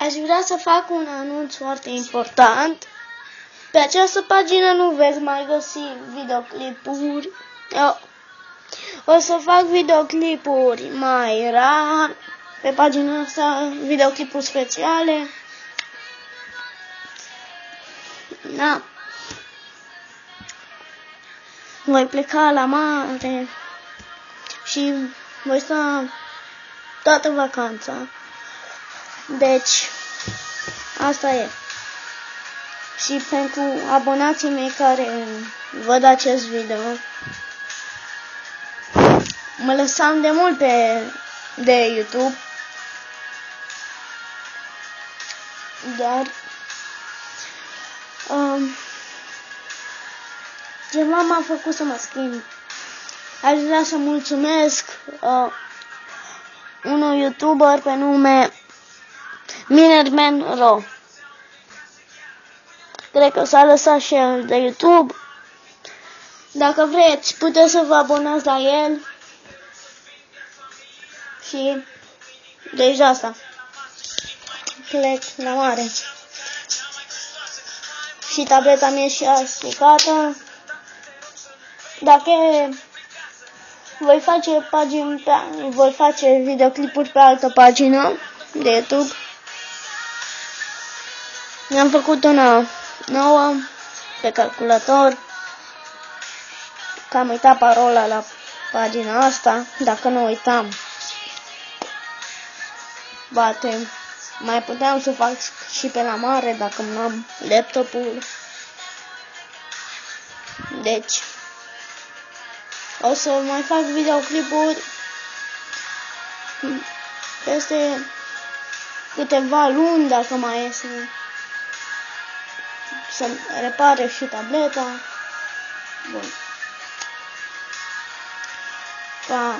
Aș vrea să fac un anunț foarte important. Pe această pagină nu veți mai găsi videoclipuri. O să fac videoclipuri mai rar. Pe pagina asta, videoclipuri speciale. Da. Voi pleca la mare și voi sta toată vacanța. Deci, asta e. Și pentru abonații mei care văd acest video, mă lăsam de mult de YouTube, dar ceva m-a făcut să mă schimb. Aș vrea să mulțumesc unui YouTuber pe nume Minerman.ro. Cred că s-a lăsat și el de YouTube. Dacă vreți, puteți să vă abonați la el. Și deci asta. Plec la mare. Și tableta mea și asticată. Dacă voi face videoclipuri pe altă pagină de YouTube. Mi-am făcut una nouă pe calculator. Că am uitat parola la pagina asta. Dacă nu uitam, poate mai puteam să fac și pe la mare dacă nu am laptopul. Deci, o să mai fac videoclipuri peste câteva luni, dacă mai iese să repare și tableta. Bun. Pa.